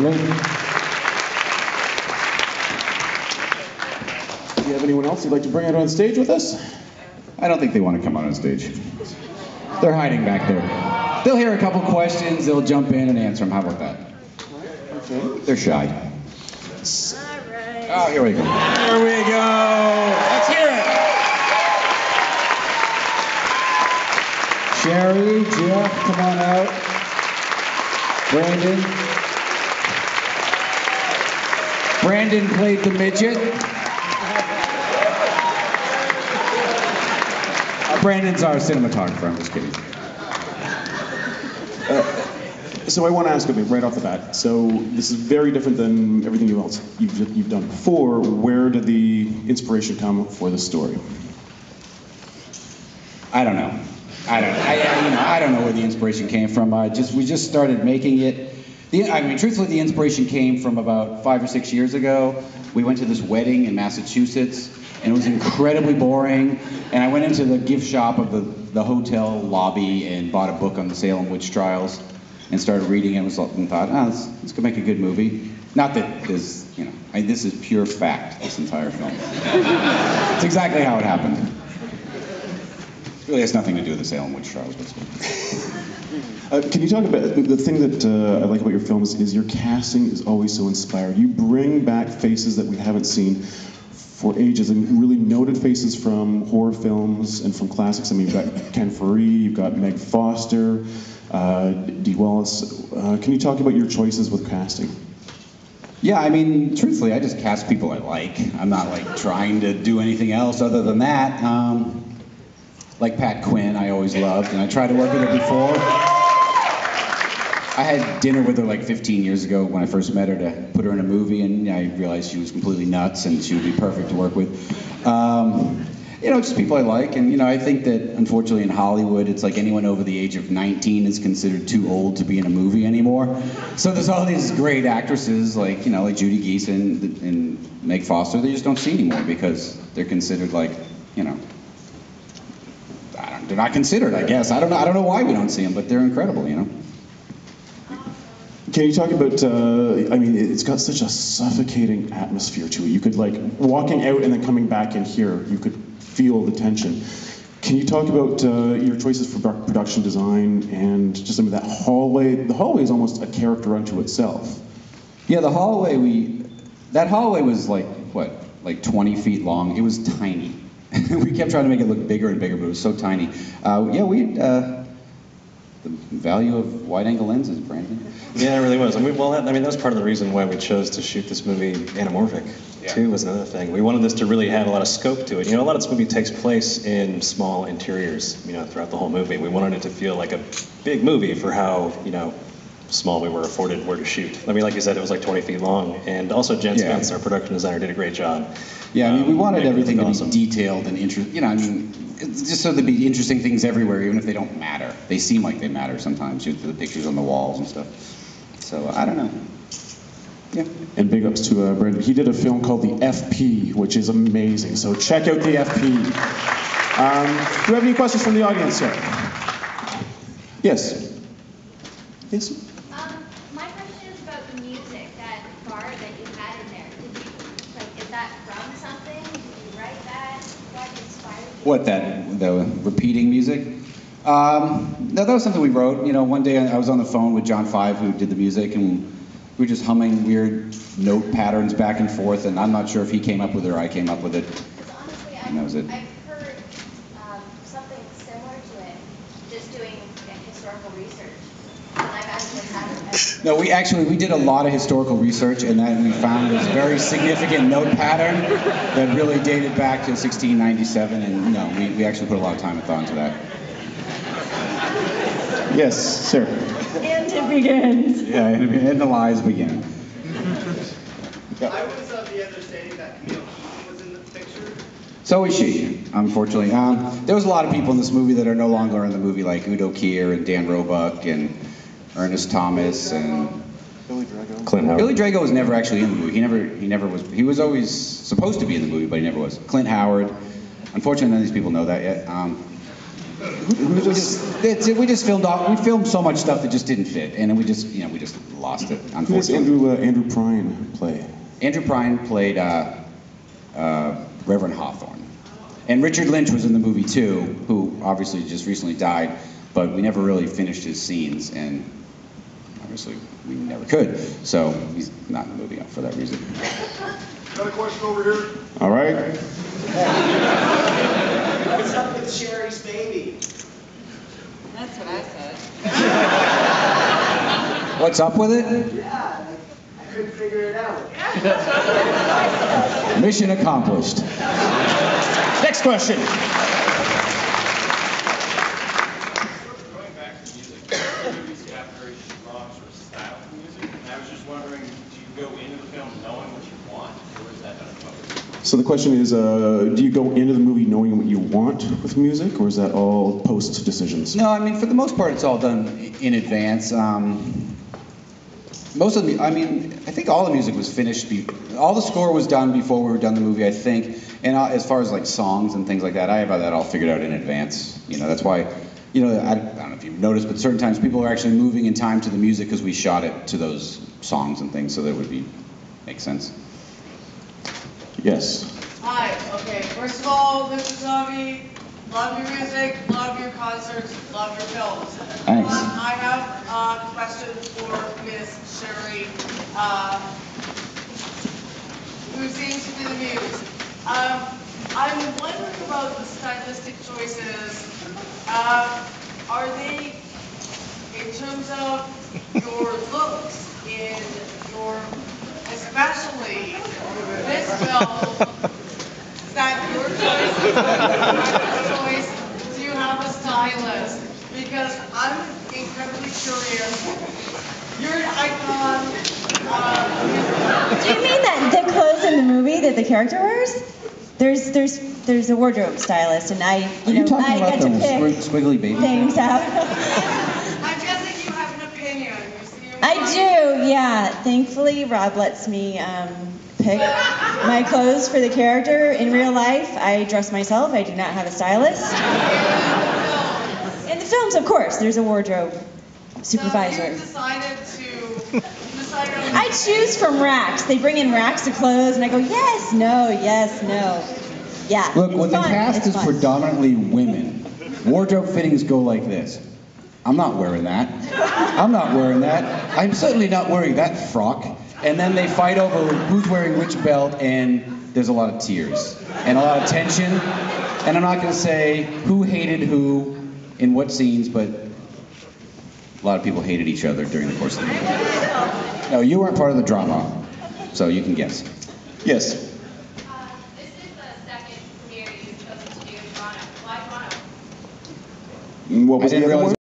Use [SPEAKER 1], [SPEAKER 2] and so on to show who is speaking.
[SPEAKER 1] Brandon. Do you have anyone else you'd like to bring out on stage with us?
[SPEAKER 2] I don't think they want to come out on stage. They're hiding back there. They'll hear a couple questions, they'll jump in and answer them. How about that?
[SPEAKER 1] Okay.
[SPEAKER 2] They're shy.
[SPEAKER 3] All right.
[SPEAKER 2] Oh, here we go. Here we go. Let's hear it. Sherry, Jeff, come on out. Brandon. Brandon played the midget. Brandon's our cinematographer, I'm just kidding.
[SPEAKER 1] So I want to ask you right off the bat. So this is very different than everything else you've done before. Where did the inspiration come for the story?
[SPEAKER 2] I don't know. I don't know where the inspiration came from. We just started making it. Truthfully, the inspiration came from about 5 or 6 years ago. We went to this wedding in Massachusetts, and it was incredibly boring. And I went into the gift shop of the hotel lobby and bought a book on the Salem witch trials and started reading it and thought, this could make a good movie. Not that this, this is pure fact, this entire film. It's exactly how it happened. It really has nothing to do with the Salem witch trials, but
[SPEAKER 1] can you talk about the thing that I like about your films is your casting is always so inspired. You bring back faces that we haven't seen for ages, and really noted faces from horror films and from classics. I mean, you've got Ken Faree, you've got Meg Foster, Dee Wallace. Can you talk about your choices with casting?
[SPEAKER 2] Yeah, truthfully, I just cast people I like. I'm not trying to do anything else other than that. Like Pat Quinn, I always loved, and I tried to work with her before. I had dinner with her 15 years ago when I first met her to put her in a movie, and I realized she was completely nuts and she would be perfect to work with. Just people I like, and I think that unfortunately in Hollywood, it's like anyone over the age of 19 is considered too old to be in a movie anymore. So there's all these great actresses like Judy Geeson and Meg Foster, they just don't see anymore because they're considered they're not considered, I guess. I don't know why we don't see them, but they're incredible,
[SPEAKER 1] Can you talk about, it's got such a suffocating atmosphere to it. You could, walking out and then coming back in here, you could feel the tension. Can you talk about your choices for production design and just that hallway? The hallway is almost a character unto itself.
[SPEAKER 2] Yeah, the hallway, that hallway was 20 feet long. It was tiny. We kept trying to make it look bigger and bigger, but it was so tiny. The value of wide-angle lenses, Brandon.
[SPEAKER 4] Yeah, it really was. That was part of the reason why we chose to shoot this movie anamorphic, too, was another thing. We wanted this to really have a lot of scope to it. A lot of this movie takes place in small interiors, throughout the whole movie. We wanted it to feel like a big movie for how, small we were afforded where to shoot. Like you said, it was 20 feet long. And also Jen Spence, our production designer, did a great job.
[SPEAKER 2] Yeah, we wanted everything to be detailed and interesting. It's just so there'd be interesting things everywhere, even if they don't matter. They seem like they matter sometimes, with the pictures on the walls and stuff. So, I don't know. Yeah.
[SPEAKER 1] And big ups to Brandon. He did a film called The FP, which is amazing. So check out The FP. Do you have any questions from the audience, sir? Yes. Yes.
[SPEAKER 5] My question is about the music, that bar that you had in there. Is that from something? Did you write that? What inspired you?
[SPEAKER 2] What, the repeating music? No, that was something we wrote. One day I was on the phone with John Five, who did the music, and we were just humming weird note patterns back and forth, and I'm not sure if he came up with it or I came up with it.
[SPEAKER 5] Because honestly,
[SPEAKER 2] And that was it.
[SPEAKER 5] I've heard something similar to it, just doing historical research. And I've actually had it.
[SPEAKER 2] No, we did a lot of historical research, and then we found this very significant note pattern that really dated back to 1697, and we actually put a lot of time and thought into that.
[SPEAKER 1] Yes, sir.
[SPEAKER 3] And it begins.
[SPEAKER 2] Yeah, and the lies begin.
[SPEAKER 6] I was of the understanding that Camille Keaton was in the picture.
[SPEAKER 2] So is she, unfortunately. There was a lot of people in this movie that are no longer in the movie, like Udo Kier and Dan Roebuck and Ernest Thomas and
[SPEAKER 4] Clint Howard.
[SPEAKER 2] Billy Drago was never actually in the movie. He never was. He was always supposed to be in the movie, but he never was. Clint Howard. Unfortunately, none of these people know that yet. We just filmed so much stuff that just didn't fit, and then we just lost it.
[SPEAKER 1] Who does Andrew Prine play?
[SPEAKER 2] Andrew Prine played Reverend Hawthorne, and Richard Lynch was in the movie too, who obviously just recently died, but we never really finished his scenes, and obviously we never could, so he's not in the movie for that reason.
[SPEAKER 7] Got a question over here?
[SPEAKER 1] All right.
[SPEAKER 6] What's up with Sherry's baby?
[SPEAKER 3] That's what I said.
[SPEAKER 2] What's up with it?
[SPEAKER 6] Yeah, I couldn't figure it out.
[SPEAKER 2] Mission accomplished. Next question.
[SPEAKER 7] Going back to music, movies have very strong sort of style of music, and I was just wondering, do you go into the film knowing what you want, or is that unfocused?
[SPEAKER 1] So the question is, do you go into the movie knowing what you want with music, or is that all post decisions?
[SPEAKER 2] No, I mean, for the most part, it's all done in advance. Most of the, I think all the music was finished. All the score was done before we were done the movie, I think. And as far as like songs and things like that, I have that all figured out in advance. That's why, I don't know if you've noticed, but certain times people are actually moving in time to the music because we shot it to those songs and things, so that would make sense.
[SPEAKER 1] Yes.
[SPEAKER 8] Hi, okay, first of all, Mr. Zombie, love your music, love your concerts, love your films.
[SPEAKER 2] Thanks.
[SPEAKER 8] I have a question for Miss Sherry, who seems to be the muse. I'm wondering about the stylistic choices. Are they, in terms of your looks, in your, especially this film, is that your choice? Is that your choice? Do you have a stylist? Because I'm incredibly curious. You're an icon.
[SPEAKER 3] Do you mean that the clothes in the movie that the character wears? There's a wardrobe stylist, and I get to pick
[SPEAKER 2] squiggly baby?
[SPEAKER 3] things out.
[SPEAKER 8] I'm guessing you have an opinion.
[SPEAKER 3] I do, yeah. Thankfully, Rob lets me pick my clothes for the character. In real life, I dress myself. I do not have a stylist. In the films, of course, there's a wardrobe supervisor.
[SPEAKER 8] So you decided on
[SPEAKER 3] I choose from racks. They bring in racks of clothes, and I go, yes, no, yes, no. Yeah.
[SPEAKER 2] Look,
[SPEAKER 3] it's
[SPEAKER 2] when the
[SPEAKER 3] fun.
[SPEAKER 2] cast
[SPEAKER 3] It's
[SPEAKER 2] is
[SPEAKER 3] fun.
[SPEAKER 2] predominantly women, wardrobe fittings go like this. I'm not wearing that. I'm not wearing that. I'm certainly not wearing that frock. And then they fight over who's wearing which belt, and there's a lot of tears and a lot of tension. And I'm not going to say who hated who in what scenes, but a lot of people hated each other during the course of the movie. No, you weren't part of the drama, so you can guess.
[SPEAKER 1] Yes.
[SPEAKER 5] This is the second premiere you've chosen to do in Toronto. Why Toronto?
[SPEAKER 1] What was
[SPEAKER 2] I didn't
[SPEAKER 1] the other
[SPEAKER 2] realize
[SPEAKER 1] one?